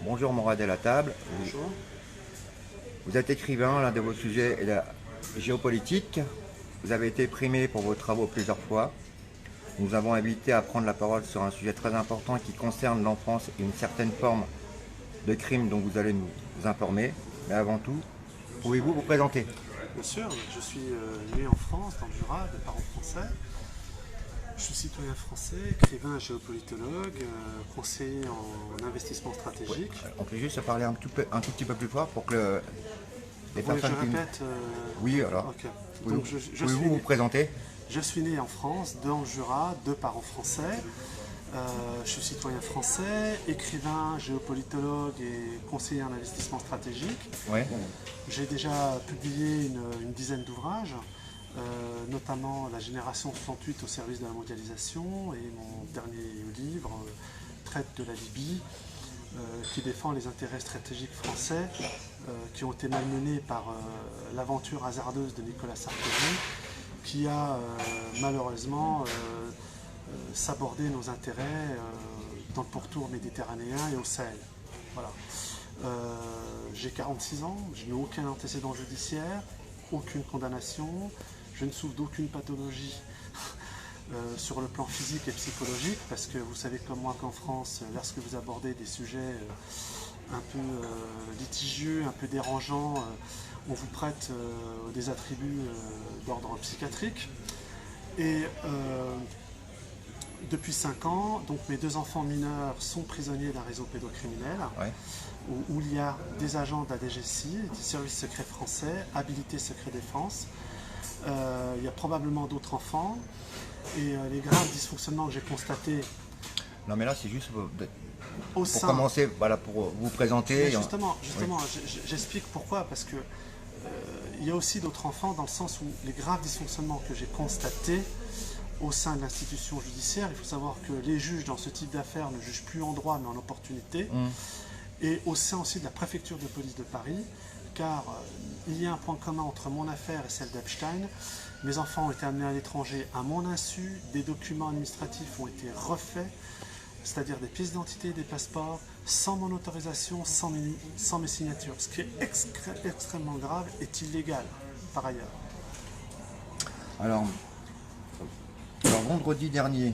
Bonjour Morad à la table. Bonjour. Vous êtes écrivain, l'un de vos sujets est la géopolitique. Vous avez été primé pour vos travaux plusieurs fois. Nous avons invité à prendre la parole sur un sujet très important qui concerne l'enfance et une certaine forme de crime dont vous allez nous informer. Mais avant tout, pouvez-vous vous présenter? Bien sûr, je suis né en France, dans le Jura, de parents français. Je suis citoyen français, écrivain, géopolitologue, conseiller en investissement stratégique. On peut juste se parler un tout petit peu plus fort pour que les Vous voulez que je personnes qui... répète Oui, alors. Ok. Pouvez-vous Donc pouvez-vous vous présenter? je suis né en France, dans le Jura, de parents français. Je suis citoyen français, écrivain, géopolitologue et conseiller en investissement stratégique. Ouais. J'ai déjà publié une dizaine d'ouvrages, notamment La génération 68 au service de la mondialisation et mon dernier livre traite de la Libye, qui défend les intérêts stratégiques français qui ont été malmenés par l'aventure hasardeuse de Nicolas Sarkozy, qui a malheureusement sabordé nos intérêts dans le pourtour méditerranéen et au Sahel. Voilà. J'ai 46 ans, je n'ai aucun antécédent judiciaire, aucune condamnation, je ne souffre d'aucune pathologie sur le plan physique et psychologique, parce que vous savez comme moi qu'en France, lorsque vous abordez des sujets un peu litigieux, un peu dérangeants, on vous prête des attributs d'ordre psychiatrique. Et depuis 5 ans, donc mes 2 enfants mineurs sont prisonniers d'un réseau pédocriminel. Ouais. Où il y a des agents de la DGSI, des services secrets français, habilités secret défense. Il y a probablement d'autres enfants. Et les graves dysfonctionnements que j'ai constatés Non mais là c'est juste au pour sein... commencer, voilà, pour vous présenter. Mais justement, j'explique pourquoi, parce que il y a aussi d'autres enfants dans le sens où les graves dysfonctionnements que j'ai constatés au sein de l'institution judiciaire, il faut savoir que les juges dans ce type d'affaires ne jugent plus en droit mais en opportunité. Et au sein aussi de la préfecture de police de Paris, car il y a un point commun entre mon affaire et celle d'Epstein. Mes enfants ont été amenés à l'étranger à mon insu, des documents administratifs ont été refaits, c'est-à-dire des pièces d'identité, des passeports, sans mon autorisation, sans mes signatures, ce qui est extrêmement grave et illégal par ailleurs. Alors vendredi dernier,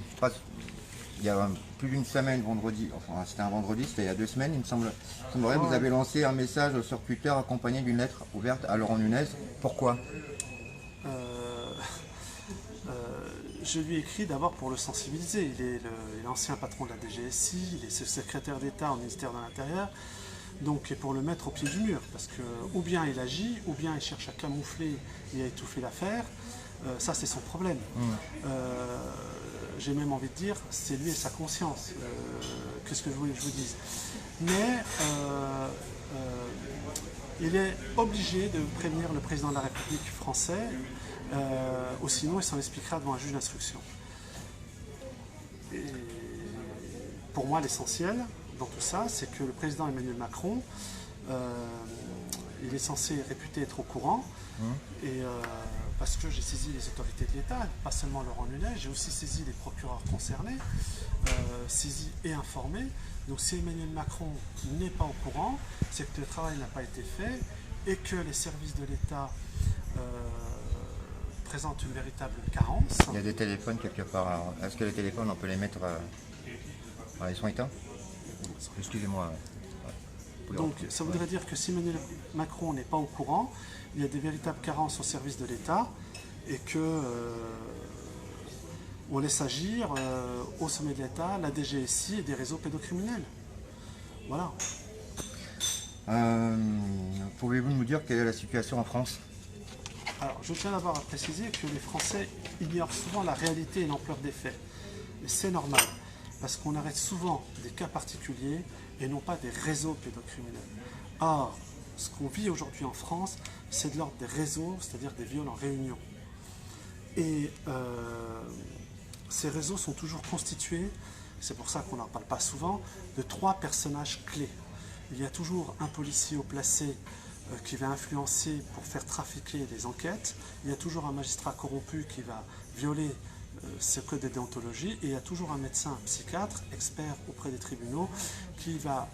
il y a plus d'une semaine, vendredi, enfin c'était un vendredi, c'était il y a 2 semaines, il me semblerait, vous avez lancé un message sur Twitter accompagné d'une lettre ouverte à Laurent Nunez. Pourquoi? Je lui ai écrit d'abord pour le sensibiliser. Il est l'ancien patron de la DGSI, il est secrétaire d'État au ministère de l'Intérieur, donc et pour le mettre au pied du mur, parce que ou bien il agit, ou bien il cherche à camoufler et à étouffer l'affaire. Ça c'est son problème. J'ai même envie de dire, c'est lui et sa conscience. Qu'est-ce que je voulais que je vous dise? Mais il est obligé de prévenir le président de la République français, ou sinon il s'en expliquera devant un juge d'instruction. Et pour moi, l'essentiel dans tout ça, c'est que le président Emmanuel Macron, il est censé réputé être au courant, et parce que j'ai saisi les autorités de l'État, pas seulement Laurent Nunez, j'ai aussi saisi les procureurs concernés, saisis et informés. Donc si Emmanuel Macron n'est pas au courant, c'est que le travail n'a pas été fait et que les services de l'État présentent une véritable carence. Il y a des téléphones quelque part. Est-ce que les téléphones, on peut les mettre... ils sont éteints? Excusez-moi. Donc ça voudrait dire que si Emmanuel Macron n'est pas au courant, il y a des véritables carences au service de l'État et que on laisse agir au sommet de l'État la DGSI et des réseaux pédocriminels. Voilà. Pouvez-vous nous dire quelle est la situation en France? Alors je tiens d'abord à préciser que les Français ignorent souvent la réalité et l'ampleur des faits. Et c'est normal, parce qu'on arrête souvent des cas particuliers et non pas des réseaux pédocriminels. Or, ce qu'on vit aujourd'hui en France, c'est de l'ordre des réseaux, c'est-à-dire des viols en réunion. Et ces réseaux sont toujours constitués, c'est pour ça qu'on n'en parle pas souvent, de 3 personnages clés. Il y a toujours un policier haut placé qui va influencer pour faire trafiquer les enquêtes. Il y a toujours un magistrat corrompu qui va violer ce code de déontologie. Et il y a toujours un médecin, un psychiatre, expert auprès des tribunaux, qui va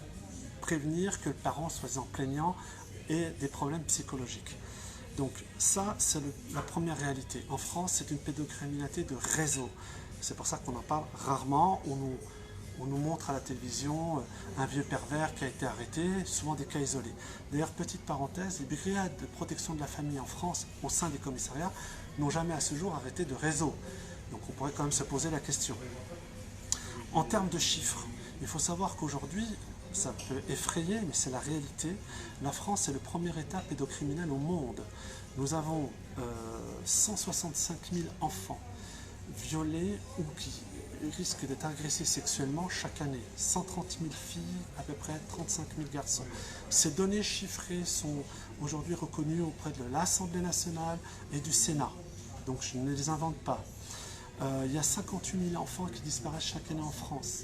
prévenir que le parent, soi-disant plaignant, ait des problèmes psychologiques. Donc ça, c'est la première réalité. En France, c'est une pédocriminalité de réseau. C'est pour ça qu'on en parle rarement. On nous montre à la télévision un vieux pervers qui a été arrêté, souvent des cas isolés. D'ailleurs, petite parenthèse, les brigades de protection de la famille en France, au sein des commissariats, n'ont jamais à ce jour arrêté de réseau. Donc on pourrait quand même se poser la question. En termes de chiffres, il faut savoir qu'aujourd'hui, ça peut effrayer, mais c'est la réalité, la France est le premier État pédocriminel au monde. Nous avons 165 000 enfants violés ou qui risquent d'être agressés sexuellement chaque année. 130 000 filles, à peu près 35 000 garçons. Ces données chiffrées sont aujourd'hui reconnues auprès de l'Assemblée nationale et du Sénat. Donc je ne les invente pas. Il y a 58 000 enfants qui disparaissent chaque année en France.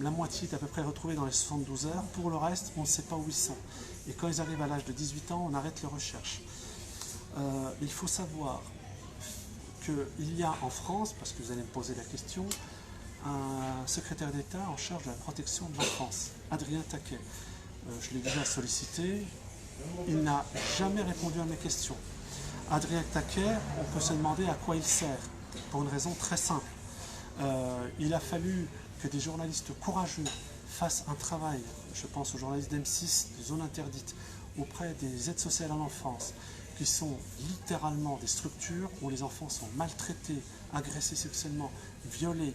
La moitié est à peu près retrouvée dans les 72 heures. Pour le reste, on ne sait pas où ils sont. Et quand ils arrivent à l'âge de 18 ans, on arrête les recherches. Il faut savoir qu'il y a en France, parce que vous allez me poser la question, un secrétaire d'État en charge de la protection de l'enfance, Adrien Taquet. Je l'ai déjà sollicité, il n'a jamais répondu à mes questions. Adrien Taquet, on peut se demander à quoi il sert, pour une raison très simple. Il a fallu que des journalistes courageux fassent un travail, je pense aux journalistes d'M6, des zones interdites, auprès des aides sociales à l'enfance, qui sont littéralement des structures où les enfants sont maltraités, agressés sexuellement, violés.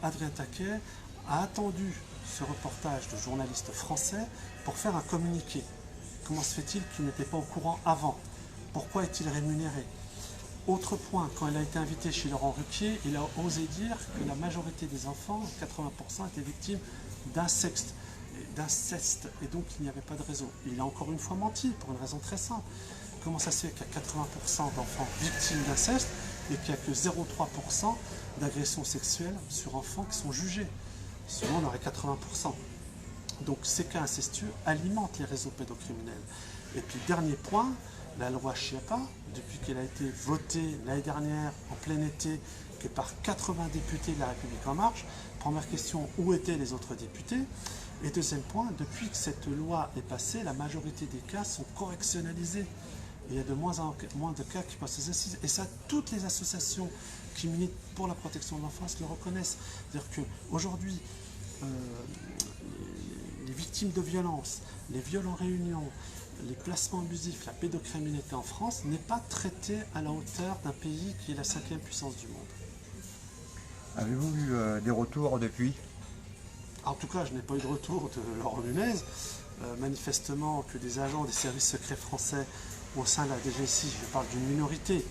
Adrien Taquet a attendu ce reportage de journalistes français pour faire un communiqué. Comment se fait-il qu'il n'était pas au courant avant? Pourquoi est-il rémunéré? Autre point, quand il a été invité chez Laurent Ruquier, il a osé dire que la majorité des enfants, 80%, étaient victimes d'inceste, et donc il n'y avait pas de réseau. Il a encore une fois menti, pour une raison très simple. Comment ça se fait qu'il y a 80% d'enfants victimes d'inceste et qu'il n'y a que 0,3% d'agressions sexuelles sur enfants qui sont jugés? Sinon on aurait 80%. Donc ces cas incestueux alimentent les réseaux pédocriminels. Et puis dernier point, la loi Schiappa, depuis qu'elle a été votée l'année dernière, en plein été, que par 80 députés de la République En Marche, première question, où étaient les autres députés? Et deuxième point, depuis que cette loi est passée, la majorité des cas sont correctionnalisés. Il y a de moins en moins de cas qui passent aux assises. Et ça, toutes les associations qui militent pour la protection de l'enfance le reconnaissent. C'est-à-dire qu'aujourd'hui, les victimes de violences, les viols en réunion, les placements abusifs, la pédocriminalité en France n'est pas traitée à la hauteur d'un pays qui est la 5e puissance du monde. Avez-vous eu des retours depuis? En tout cas, je n'ai pas eu de retour de Laurent Nunez. Manifestement que des agents des services secrets français au sein de la DGSI, je parle d'une minorité,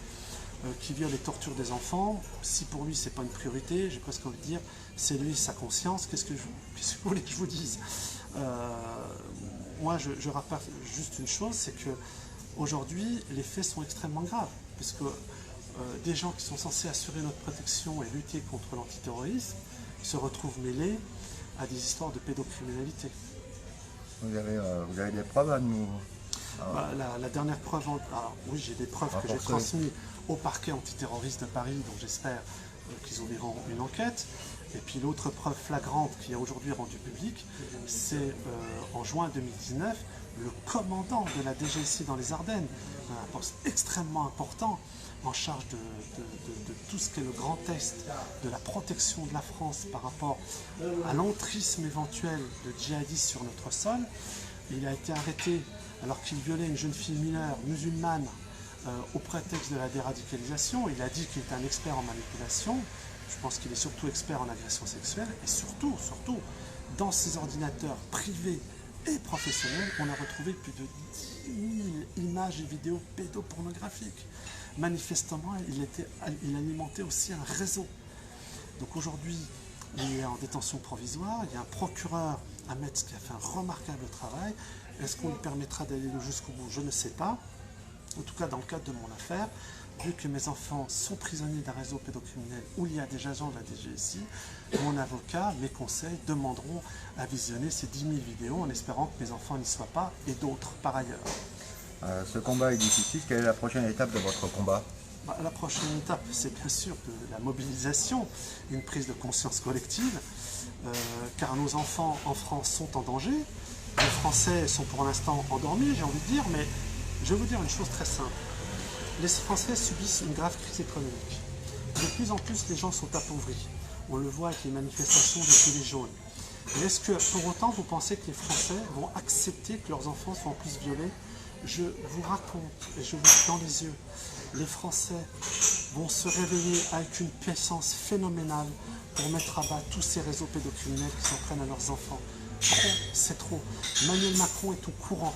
qui viole et torture des enfants. Si pour lui c'est pas une priorité, j'ai presque envie de dire, c'est lui sa conscience, qu'est-ce que vous voulez que je vous dise? Moi je rappelle juste une chose, c'est que aujourd'hui les faits sont extrêmement graves, puisque des gens qui sont censés assurer notre protection et lutter contre l'antiterrorisme se retrouvent mêlés à des histoires de pédocriminalité. Vous avez des preuves à nous? La dernière preuve, alors oui, j'ai des preuves que j'ai transmises au parquet antiterroriste de Paris, dont j'espère qu'ils ouvriront une enquête. Et puis l'autre preuve flagrante qui est aujourd'hui rendue publique, c'est en juin 2019, le commandant de la DGSI dans les Ardennes, un poste extrêmement important, en charge de tout ce qui est le grand est de la protection de la France par rapport à l'entrisme éventuel de djihadistes sur notre sol. Il a été arrêté alors qu'il violait une jeune fille mineure musulmane au prétexte de la déradicalisation. Il a dit qu'il était un expert en manipulation. Je pense qu'il est surtout expert en agression sexuelle. Et surtout, dans ses ordinateurs privés et professionnels, on a retrouvé plus de 10 000 images et vidéos pédopornographiques. Manifestement, il alimentait aussi un réseau. Donc aujourd'hui, il est en détention provisoire. Il y a un procureur à Metz qui a fait un remarquable travail. Est-ce qu'on lui permettra d'aller jusqu'au bout? Je ne sais pas. En tout cas, dans le cadre de mon affaire, vu que mes enfants sont prisonniers d'un réseau pédocriminel où il y a des agents de la DGSI, mon avocat, mes conseils demanderont à visionner ces 10 000 vidéos en espérant que mes enfants n'y soient pas et d'autres par ailleurs. Ce combat est difficile. Quelle est la prochaine étape de votre combat? La prochaine étape, c'est bien sûr la mobilisation, une prise de conscience collective, car nos enfants en France sont en danger. Les Français sont pour l'instant endormis, j'ai envie de dire, mais je vais vous dire une chose très simple. Les Français subissent une grave crise économique. De plus en plus, les gens sont appauvris. On le voit avec les manifestations des Gilets jaunes. Mais est-ce que pour autant vous pensez que les Français vont accepter que leurs enfants soient en plus violés? Je vous raconte, et je vous dis dans les yeux, les Français vont se réveiller avec une puissance phénoménale pour mettre à bas tous ces réseaux pédocriminels qui s'en prennent à leurs enfants. Trop, c'est trop. Emmanuel Macron est au courant.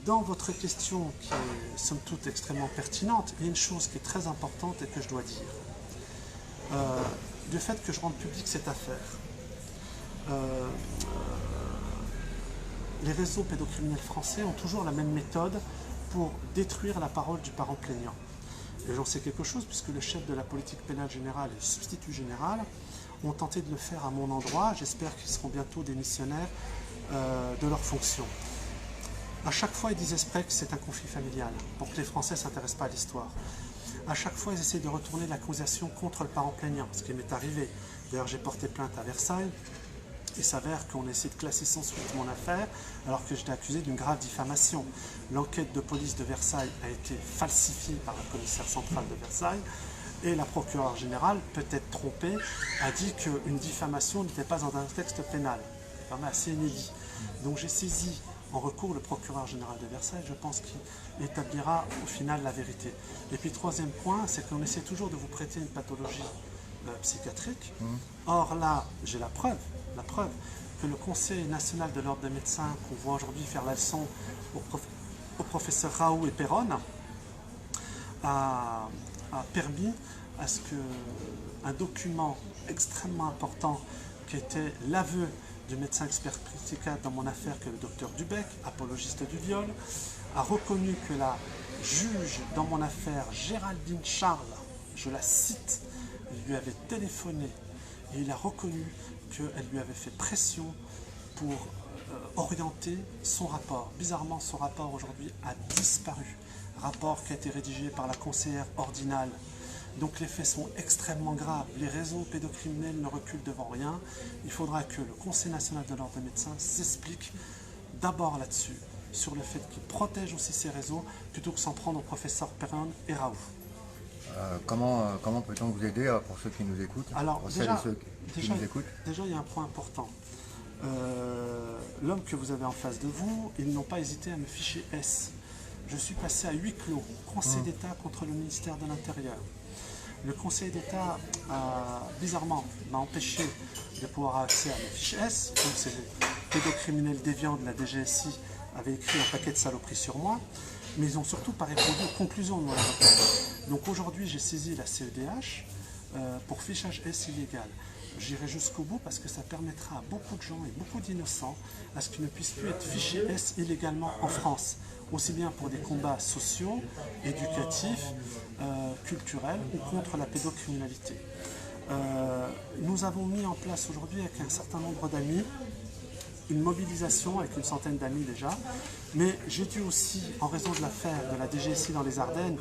Dans votre question, qui est somme toute extrêmement pertinente, il y a une chose qui est très importante et que je dois dire. Du fait que je rende public cette affaire, les réseaux pédocriminels français ont toujours la même méthode pour détruire la parole du parent plaignant. Et j'en sais quelque chose puisque le chef de la politique pénale générale et le substitut général ont tenté de le faire à mon endroit. J'espère qu'ils seront bientôt démissionnaires de leurs fonctions. À chaque fois, ils disent exprès que c'est un conflit familial, pour que les Français ne s'intéressent pas à l'histoire. À chaque fois, ils essaient de retourner l'accusation contre le parent plaignant, ce qui m'est arrivé. D'ailleurs, j'ai porté plainte à Versailles. Il s'avère qu'on essaie de classer sans suite mon affaire, alors que j'étais accusé d'une grave diffamation. L'enquête de police de Versailles a été falsifiée par le commissaire central de Versailles, et la procureure générale, peut-être trompée, a dit qu'une diffamation n'était pas dans un texte pénal. C'est quand même assez inédit. Donc j'ai saisi en recours le procureur général de Versailles, je pense qu'il établira au final la vérité. Et puis troisième point, c'est qu'on essaie toujours de vous prêter une pathologie psychiatrique. Or là, j'ai la preuve que le Conseil national de l'ordre des médecins, qu'on voit aujourd'hui faire la leçon au professeur Raoult et Perron, a permis à ce qu'un document extrêmement important qui était l'aveu du médecin expert psychiatre dans mon affaire, que le docteur Dubec, apologiste du viol, a reconnu que la juge dans mon affaire, Géraldine Charles, je la cite, lui avait téléphoné et il a reconnu qu'elle lui avait fait pression pour orienter son rapport. Bizarrement, son rapport aujourd'hui a disparu. Rapport qui a été rédigé par la conseillère ordinale. Donc les faits sont extrêmement graves. Les réseaux pédocriminels ne reculent devant rien. Il faudra que le Conseil national de l'ordre des médecins s'explique d'abord là-dessus, sur le fait qu'il protège aussi ces réseaux, plutôt que s'en prendre aux professeurs Perron et Raoult. Comment peut-on vous aider pour ceux qui nous écoutent? Alors, pour celles et ceux qui nous écoutent? Déjà, il y a un point important. L'homme que vous avez en face de vous, ils n'ont pas hésité à me ficher S. Je suis passé à huis clos, Conseil d'État contre le ministère de l'Intérieur. Le Conseil d'État, bizarrement, m'a empêché de pouvoir avoir accès à mes fiches S. Donc, ces pédocriminels déviants de la DGSI avaient écrit un paquet de saloperies sur moi, mais ils n'ont surtout pas répondu aux conclusions de mon avocat. Donc aujourd'hui, j'ai saisi la CEDH pour fichage S illégal. J'irai jusqu'au bout parce que ça permettra à beaucoup de gens et beaucoup d'innocents à ce qu'ils ne puissent plus être fichés S illégalement en France, aussi bien pour des combats sociaux, éducatifs, culturels ou contre la pédocriminalité. Nous avons mis en place aujourd'hui avec un certain nombre d'amis une mobilisation avec une centaine d'amis déjà, mais j'ai dû aussi, en raison de l'affaire de la DGSI dans les Ardennes,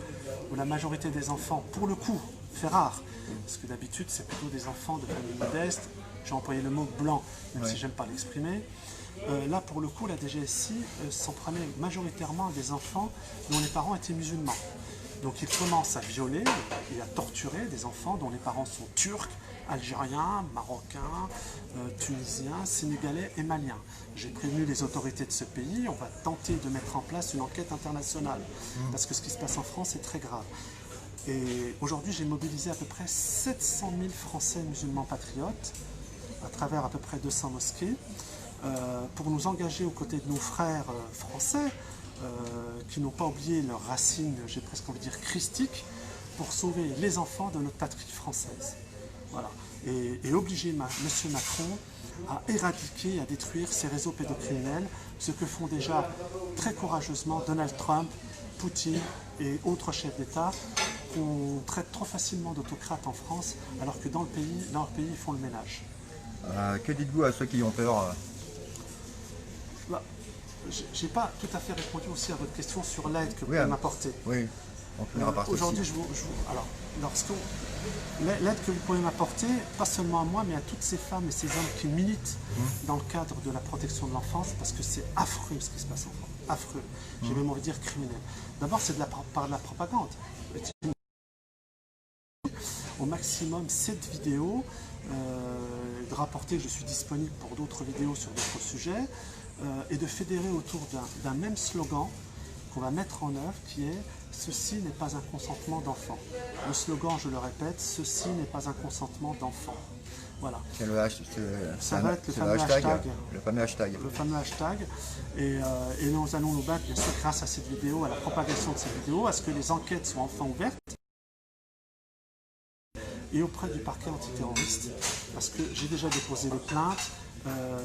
où la majorité des enfants, pour le coup, fait rare, parce que d'habitude c'est plutôt des enfants de familles modestes, j'ai employé le mot blanc, même si j'aime pas l'exprimer. Là pour le coup la DGSI s'en prenait majoritairement à des enfants dont les parents étaient musulmans. Donc ils commencent à violer et à torturer des enfants dont les parents sont turcs, algériens, marocains, tunisiens, sénégalais et maliens. J'ai prévenu les autorités de ce pays, on va tenter de mettre en place une enquête internationale, parce que ce qui se passe en France est très grave. Et aujourd'hui, j'ai mobilisé à peu près 700 000 Français musulmans patriotes, à travers à peu près 200 mosquées, pour nous engager aux côtés de nos frères français, qui n'ont pas oublié leurs racines, j'ai presque envie de dire christiques, pour sauver les enfants de notre patrie française. Voilà. Et obliger M. Macron à éradiquer, à détruire ces réseaux pédocriminels, ce que font déjà très courageusement Donald Trump, Poutine et autres chefs d'État qu'on traite trop facilement d'autocrates en France, alors que dans leur pays, ils font le ménage. Que dites-vous à ceux qui ont peur? Je n'ai pas tout à fait répondu aussi à votre question sur l'aide que vous pouvez m'apporter. Oui. On finira par Aujourd'hui, ceci. alors, l'aide que vous pouvez m'apporter, pas seulement à moi, mais à toutes ces femmes et ces hommes qui militent dans le cadre de la protection de l'enfance, parce que c'est affreux ce qui se passe en France. Affreux. J'ai même envie de dire criminel. D'abord, c'est par de la propagande. Au maximum 7 vidéos, de rapporter que je suis disponible pour d'autres vidéos sur d'autres sujets, et de fédérer autour d'un même slogan qu'on va mettre en œuvre qui est « Ceci n'est pas un consentement d'enfant ». Le slogan, je le répète, « Ceci n'est pas un consentement d'enfant ». Voilà. C'est Ça va être le fameux hashtag. Le fameux hashtag. Le fameux hashtag. Et nous allons nous battre, bien sûr, grâce à cette vidéo, à la propagation de cette vidéo, à ce que les enquêtes soient enfin ouvertes. Et auprès du parquet antiterroriste, parce que j'ai déjà déposé les plaintes,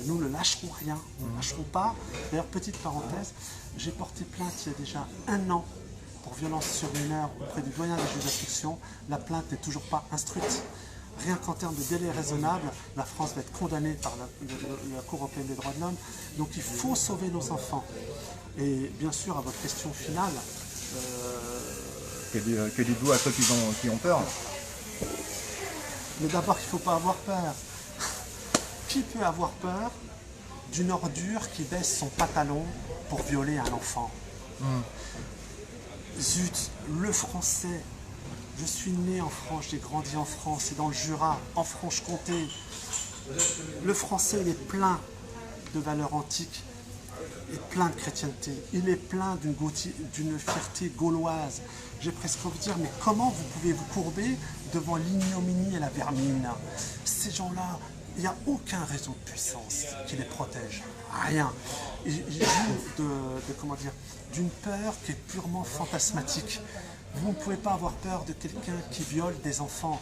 nous ne lâcherons rien, nous ne lâcherons pas. D'ailleurs, petite parenthèse, j'ai porté plainte il y a déjà 1 an pour violence sur mineur auprès du doyen des juges d'instruction. La plainte n'est toujours pas instruite. Rien qu'en termes de délai raisonnable, la France va être condamnée par la Cour européenne des droits de l'homme. Donc il faut sauver nos enfants. Et bien sûr, à votre question finale... Que dites-vous à ceux qui ont peur? Mais d'abord, il ne faut pas avoir peur. Qui peut avoir peur d'une ordure qui baisse son pantalon pour violer un enfant? Zut, le français, je suis né en France, j'ai grandi en France, et dans le Jura, en Franche-Comté. Le français, il est plein de valeurs antiques, il est plein de chrétienté, il est plein d'une fierté gauloise. J'ai presque envie de dire, mais comment vous pouvez vous courber devant l'ignominie et la vermine? Ces gens-là, il n'y a aucun réseau de puissance qui les protège. Rien. Ils jouent d'une peur qui est purement fantasmatique. Vous ne pouvez pas avoir peur de quelqu'un qui viole des enfants.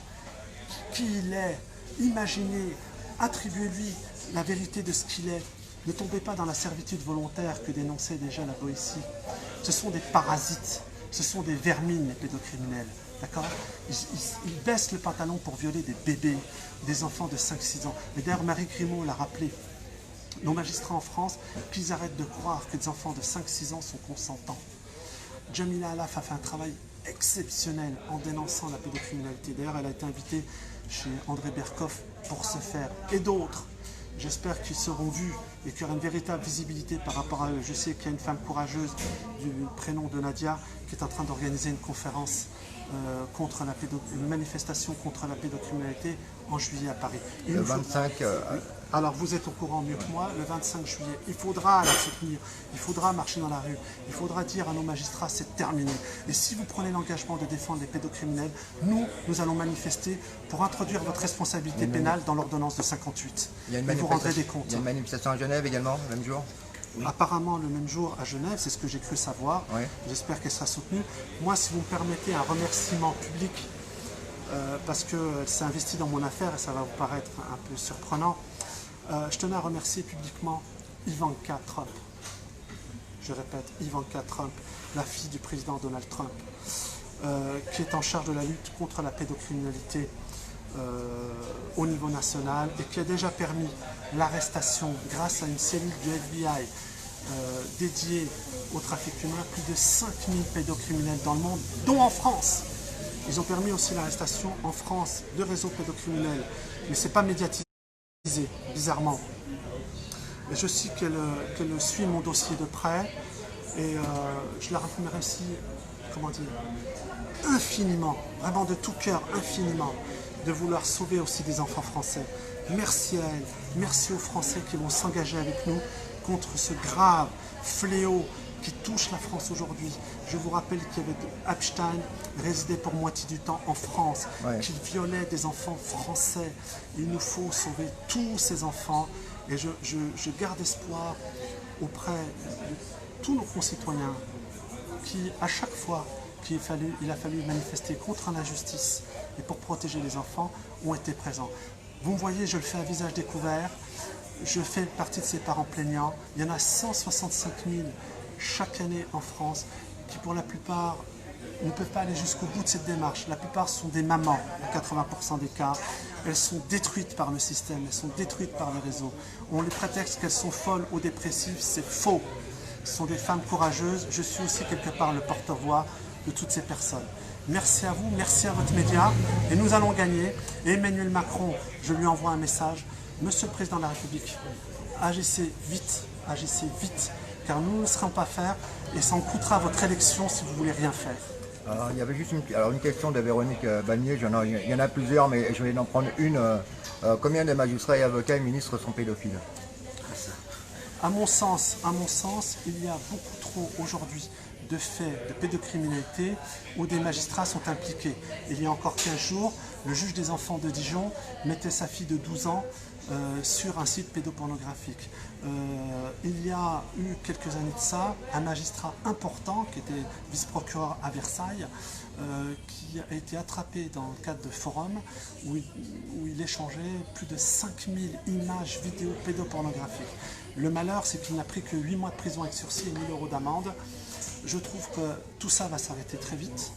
Qui il est? Imaginez, attribuez-lui la vérité de ce qu'il est. Ne tombez pas dans la servitude volontaire que dénonçait déjà la Boétie. Ce sont des parasites, ce sont des vermines, les pédocriminels. D'accord? Ils baissent le pantalon pour violer des bébés, des enfants de 5-6 ans. Et d'ailleurs, Marie Grimaud l'a rappelé. Nos magistrats en France, qu'ils arrêtent de croire que des enfants de 5-6 ans sont consentants. Jamila Alaf a fait un travail exceptionnel en dénonçant la pédocriminalité. D'ailleurs, elle a été invitée chez André Berkoff pour ce faire. Et d'autres. J'espère qu'ils seront vus et qu'il y aura une véritable visibilité par rapport à eux. Je sais qu'il y a une femme courageuse du prénom de Nadia qui est en train d'organiser une conférence une manifestation contre la pédocriminalité en juillet à Paris. Le 25... Alors vous êtes au courant mieux que moi, le 25 juillet, il faudra la soutenir, il faudra marcher dans la rue, il faudra dire à nos magistrats c'est terminé. Et si vous prenez l'engagement de défendre les pédocriminels, nous allons manifester pour introduire votre responsabilité pénale dans l'ordonnance de 58. Et vous rendrez des comptes. Il y a une manifestation à Genève également, le même jour? Oui. Apparemment le même jour à Genève, c'est ce que j'ai cru savoir. Oui. J'espère qu'elle sera soutenue. Moi, si vous me permettez un remerciement public, parce qu'elle s'est investie dans mon affaire et ça va vous paraître un peu surprenant, je tenais à remercier publiquement Ivanka Trump. Je répète, Ivanka Trump, la fille du président Donald Trump, qui est en charge de la lutte contre la pédocriminalité au niveau national et qui a déjà permis l'arrestation, grâce à une cellule du FBI dédiée au trafic humain, plus de 5000 pédocriminels dans le monde, dont en France. Ils ont permis aussi l'arrestation en France de réseaux pédocriminels, mais ce n'est pas médiatisé, bizarrement. Et je sais qu'elle suit mon dossier de près et je la remercie, comment dire, infiniment, vraiment de tout cœur, infiniment, de vouloir sauver aussi des enfants français. Merci à elle, merci aux Français qui vont s'engager avec nous contre ce grave fléau qui touche la France aujourd'hui. Je vous rappelle qu'il y avait Epstein, résidait pour moitié du temps en France, qu'il violait des enfants français. Il nous faut sauver tous ces enfants et je garde espoir auprès de tous nos concitoyens qui, à chaque fois il a fallu manifester contre l'injustice et pour protéger les enfants, ont été présents. Vous me voyez, je le fais à visage découvert, je fais partie de ces parents plaignants. Il y en a 165 000 chaque année en France qui, pour la plupart, ne peuvent pas aller jusqu'au bout de cette démarche. La plupart sont des mamans, en 80% des cas. Elles sont détruites par le système, elles sont détruites par les réseaux. On les prétexte qu'elles sont folles ou dépressives, c'est faux. Ce sont des femmes courageuses. Je suis aussi quelque part le porte-voix de toutes ces personnes. Merci à vous, merci à votre média, et nous allons gagner. Et Emmanuel Macron, je lui envoie un message. Monsieur le Président de la République, agissez vite, car nous ne serons pas faire, et ça en coûtera votre élection si vous voulez rien faire. Alors, il y avait juste une question de Véronique Bagnier, il y en a plusieurs, mais je vais en prendre une. Combien de magistrats et avocats et ministres sont pédophiles? À mon sens, il y a beaucoup trop aujourd'hui de faits de pédocriminalité où des magistrats sont impliqués. Il y a encore 15 jours, le juge des enfants de Dijon mettait sa fille de 12 ans sur un site pédopornographique. Il y a eu quelques années de ça, un magistrat important qui était vice-procureur à Versailles, qui a été attrapé dans le cadre de forums où il échangeait plus de 5000 images vidéo pédopornographiques. Le malheur, c'est qu'il n'a pris que 8 mois de prison avec sursis et 1000 € d'amende. Je trouve que tout ça va s'arrêter très vite.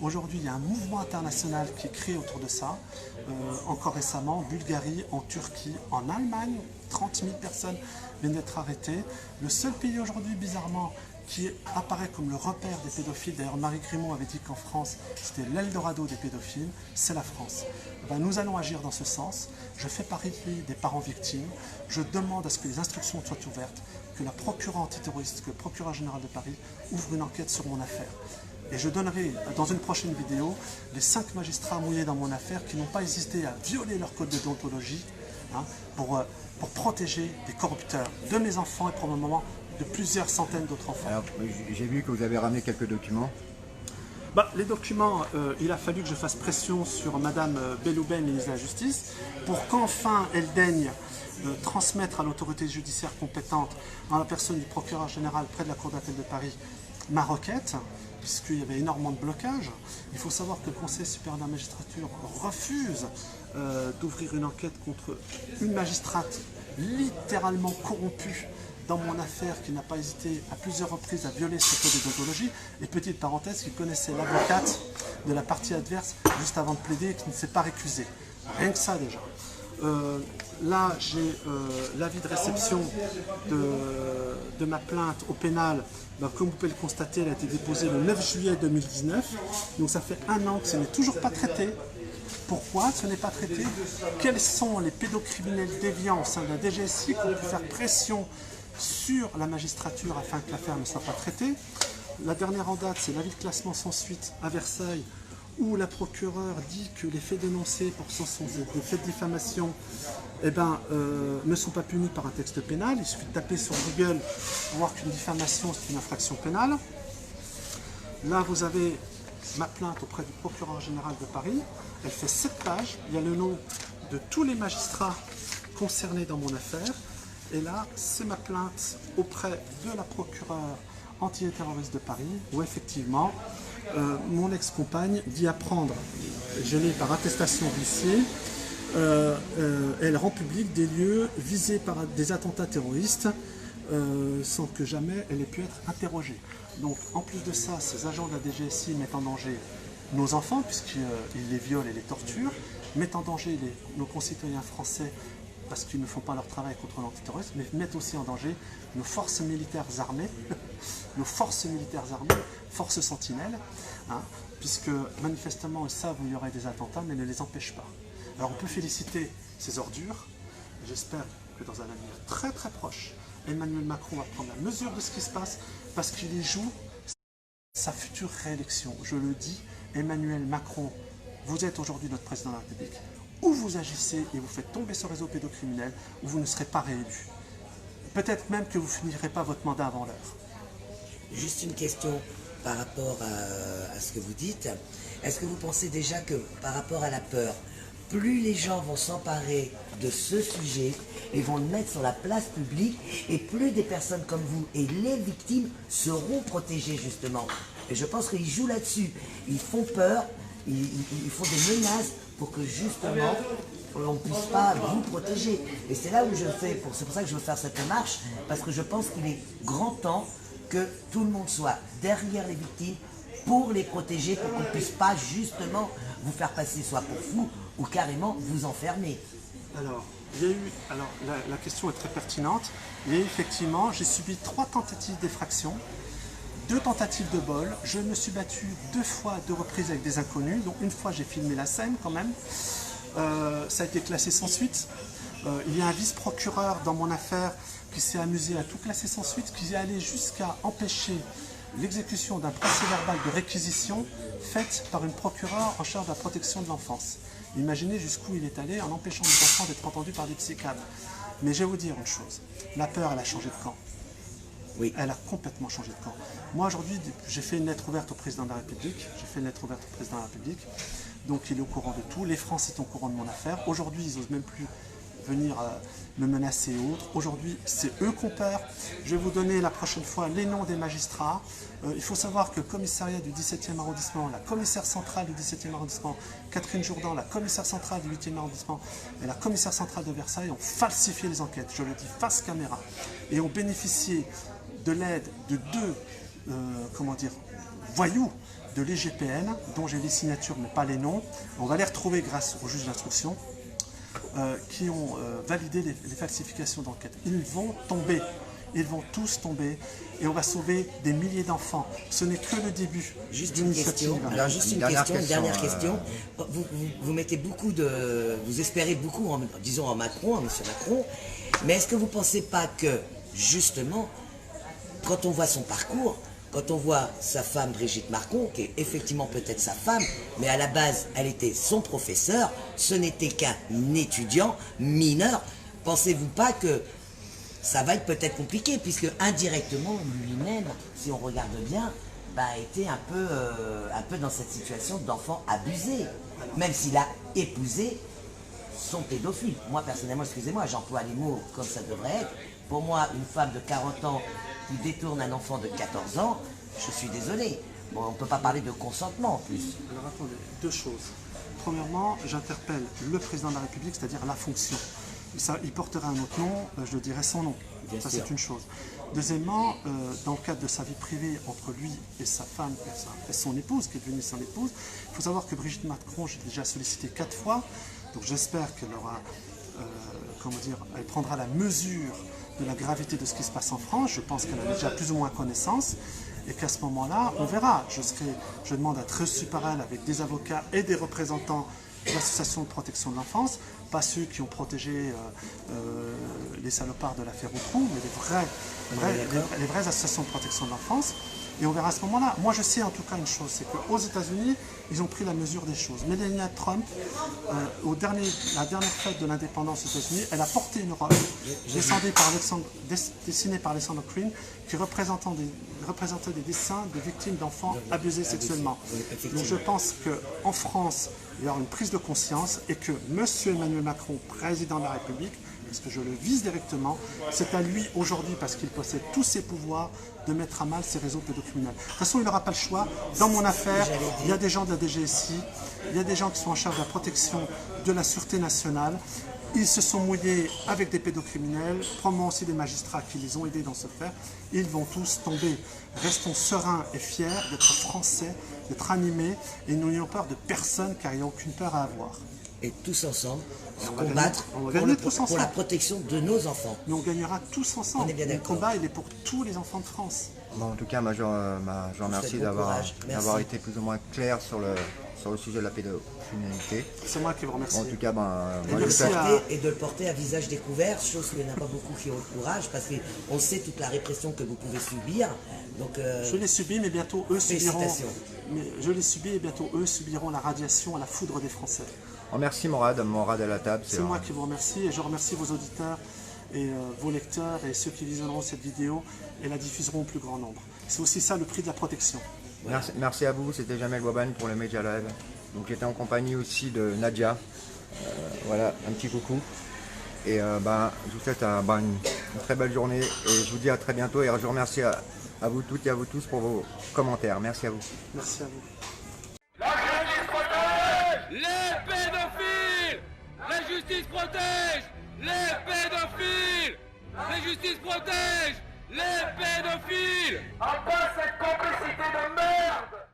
Aujourd'hui, il y a un mouvement international qui est créé autour de ça. Encore récemment, en Bulgarie, en Turquie, en Allemagne, 30 000 personnes viennent d'être arrêtées. Le seul pays aujourd'hui, bizarrement, qui apparaît comme le repère des pédophiles, d'ailleurs Marie Grimaud avait dit qu'en France, c'était l'Eldorado des pédophiles, c'est la France. Ben, nous allons agir dans ce sens. Je fais partie des parents victimes. Je demande à ce que les instructions soient ouvertes, que la procureure antiterroriste, que le procureur général de Paris ouvre une enquête sur mon affaire. Et je donnerai dans une prochaine vidéo les 5 magistrats mouillés dans mon affaire qui n'ont pas hésité à violer leur code de déontologie pour protéger des corrupteurs de mes enfants et probablement de plusieurs centaines d'autres enfants. Alors, j'ai vu que vous avez ramené quelques documents. Les documents, il a fallu que je fasse pression sur Madame Belloubet, ministre de la Justice, pour qu'enfin elle daigne transmettre à l'autorité judiciaire compétente, en la personne du procureur général près de la Cour d'appel de Paris, ma requête, puisqu'il y avait énormément de blocages. Il faut savoir que le Conseil supérieur de la magistrature refuse d'ouvrir une enquête contre une magistrate littéralement corrompue dans mon affaire, qui n'a pas hésité à plusieurs reprises à violer ce code de déontologie. Et petite parenthèse, qui connaissait l'avocate de la partie adverse juste avant de plaider et qui ne s'est pas récusée. Rien que ça déjà. Là, j'ai l'avis de réception de ma plainte au pénal. Comme vous pouvez le constater, elle a été déposée le 9 juillet 2019. Donc ça fait 1 an que ce n'est toujours pas traité. Pourquoi ce n'est pas traité? Quels sont les pédocriminels déviants au sein de la DGSI qui ont pu faire pression sur la magistrature afin que l'affaire ne soit pas traitée? La dernière en date, c'est l'avis de classement sans suite à Versailles, où la procureure dit que les faits dénoncés pour des faits de diffamation ne sont pas punis par un texte pénal. Il suffit de taper sur Google pour voir qu'une diffamation, c'est une infraction pénale. Là, vous avez ma plainte auprès du procureur général de Paris. Elle fait 7 pages. Il y a le nom de tous les magistrats concernés dans mon affaire. Et là, c'est ma plainte auprès de la procureure antiterroriste de Paris, où effectivement, mon ex-compagne dit apprendre, je l'ai par attestation d'huissier, elle rend public des lieux visés par des attentats terroristes sans que jamais elle ait pu être interrogée. Donc en plus de ça, ces agents de la DGSI mettent en danger nos enfants, puisqu'ils les violent et les torturent, mettent en danger nos concitoyens français parce qu'ils ne font pas leur travail contre l'antiterrorisme, mais mettent aussi en danger nos forces militaires armées, forces sentinelles, puisque manifestement ils savent où il y aurait des attentats, mais ne les empêchent pas. Alors on peut féliciter ces ordures. J'espère que dans un avenir très très proche, Emmanuel Macron va prendre la mesure de ce qui se passe, parce qu'il y joue sa future réélection. Je le dis, Emmanuel Macron, vous êtes aujourd'hui notre président de la République. Ou vous agissez et vous faites tomber ce réseau pédocriminel, ou vous ne serez pas réélu. Peut-être même que vous ne finirez pas votre mandat avant l'heure. Juste une question par rapport à ce que vous dites. Est-ce que vous pensez déjà que par rapport à la peur, plus les gens vont s'emparer de ce sujet et vont le mettre sur la place publique, et plus des personnes comme vous et les victimes seront protégées justement? Et je pense qu'ils jouent là-dessus. Ils font peur, ils font des menaces pour que justement on ne puisse pas vous protéger. Et c'est là où c'est pour ça que je veux faire cette démarche, parce que je pense qu'il est grand temps que tout le monde soit derrière les victimes pour les protéger, pour qu'on ne puisse pas justement vous faire passer soit pour fou ou carrément vous enfermer. Alors, la question est très pertinente. Et effectivement, j'ai subi 3 tentatives d'effraction, 2 tentatives de vol. Je me suis battu 2 fois, 2 reprises avec des inconnus. Donc une fois, j'ai filmé la scène quand même. Ça a été classé sans suite. Il y a un vice-procureur dans mon affaire qui s'est amusé à tout classer sans suite, qui est allé jusqu'à empêcher l'exécution d'un procès-verbal de réquisition faite par une procureure en charge de la protection de l'enfance. Imaginez jusqu'où il est allé en empêchant les enfants d'être entendus par des psychiatres. Mais je vais vous dire une chose, la peur, elle a changé de camp. Oui. Elle a complètement changé de camp. Moi, aujourd'hui, j'ai fait une lettre ouverte au président de la République. Donc, il est au courant de tout. Les Français sont au courant de mon affaire. Aujourd'hui, ils n'osent même plus venir me menacer et autres. Aujourd'hui, c'est eux qu'on peur. Je vais vous donner la prochaine fois les noms des magistrats. Il faut savoir que le commissariat du 17e arrondissement, la commissaire centrale du 17e arrondissement, Catherine Jourdan, la commissaire centrale du 8e arrondissement et la commissaire centrale de Versailles ont falsifié les enquêtes. Je le dis face caméra. Et ont bénéficié de l'aide de 2 voyous de l'IGPN, dont j'ai les signatures mais pas les noms. On va les retrouver grâce au juge d'instruction, qui ont validé les falsifications d'enquête. Ils vont tomber, ils vont tous tomber, et on va sauver des milliers d'enfants. Ce n'est que le début. Juste une question. Alors juste une dernière question. Vous mettez beaucoup vous espérez beaucoup, disons en Macron, en M. Macron, mais est-ce que vous ne pensez pas que justement, quand on voit son parcours, quand on voit sa femme Brigitte Macron, qui est effectivement peut-être sa femme, mais à la base, elle était son professeur, ce n'était qu'un étudiant mineur, pensez-vous pas que ça va être peut-être compliqué, puisque indirectement, lui-même, si on regarde bien, a été un peu dans cette situation d'enfant abusé, même s'il a épousé son pédophile. Moi, personnellement, excusez-moi, j'emploie les mots comme ça devrait être. Pour moi, une femme de 40 ans qui détourne un enfant de 14 ans, je suis désolé. Bon, on ne peut pas parler de consentement en plus. Alors attendez, 2 choses. Premièrement, j'interpelle le président de la République, c'est-à-dire la fonction. Il porterait un autre nom, je dirais son nom. Bien ça, sûr. c'est une chose. Deuxièmement, dans le cadre de sa vie privée entre lui et sa femme et son épouse, qui est devenue son épouse, il faut savoir que Brigitte Macron, j'ai déjà sollicité 4 fois, donc j'espère qu'elle aura, elle prendra la mesure de la gravité de ce qui se passe en France. Je pense qu'elle a déjà plus ou moins connaissance et qu'à ce moment-là, on verra. Je demande à être reçu par elle avec des avocats et des représentants de l'association de protection de l'enfance, pas ceux qui ont protégé les salopards de l'affaire Outreau, mais les vraies associations de protection de l'enfance. Et on verra à ce moment-là. Moi, je sais en tout cas une chose, c'est qu'aux États-Unis, ils ont pris la mesure des choses. Melania Trump, la dernière fête de l'indépendance aux États-Unis, elle a porté une robe dessinée par Alexander Green, qui représentait des dessins de victimes d'enfants abusés sexuellement. Donc je pense qu'en France, il y aura une prise de conscience et que M. Emmanuel Macron, président de la République, parce que je le vise directement, c'est à lui aujourd'hui, parce qu'il possède tous ses pouvoirs, de mettre à mal ces réseaux pédocriminels. De toute façon, il n'aura pas le choix. Dans mon affaire, il y a des gens de la DGSI, il y a des gens qui sont en charge de la protection de la sûreté nationale. Ils se sont mouillés avec des pédocriminels, probablement aussi des magistrats qui les ont aidés dans ce faire. Ils vont tous tomber. Restons sereins et fiers d'être français, d'être animés, et n'ayons peur de personne, car il n'y a aucune peur à avoir. Et tous ensemble, combattre pour la protection de nos enfants. Mais on gagnera tous ensemble. On est bien Le d'accord. combat, il est pour tous les enfants de France. Bon, en tout cas, je vous remercie d'avoir été plus ou moins clair sur le sujet de la pédocriminalité. C'est moi qui vous remercie. En tout cas, Et de le porter à visage découvert, chose qu'il n'y en a pas beaucoup qui ont le courage, parce qu'on sait toute la répression que vous pouvez subir. Donc, je l'ai subi, mais bientôt eux subiront. Félicitations. Je l'ai subi et bientôt eux subiront la radiation à la foudre des Français. Merci Morad à la table. C'est moi qui vous remercie et je remercie vos auditeurs et vos lecteurs et ceux qui visionneront cette vidéo et la diffuseront au plus grand nombre. C'est aussi ça le prix de la protection. Voilà. Merci à vous, c'était Jamel Bouaban pour le Media Live. Donc j'étais en compagnie aussi de Nadia. Voilà, un petit coucou. Et je vous souhaite une très belle journée et je vous dis à très bientôt et je vous remercie à vous toutes et à vous tous pour vos commentaires. Merci à vous. Merci à vous. La justice protège les pédophiles. La justice protège les pédophiles. La justice protège les pédophiles. À pas cette complicité de merde.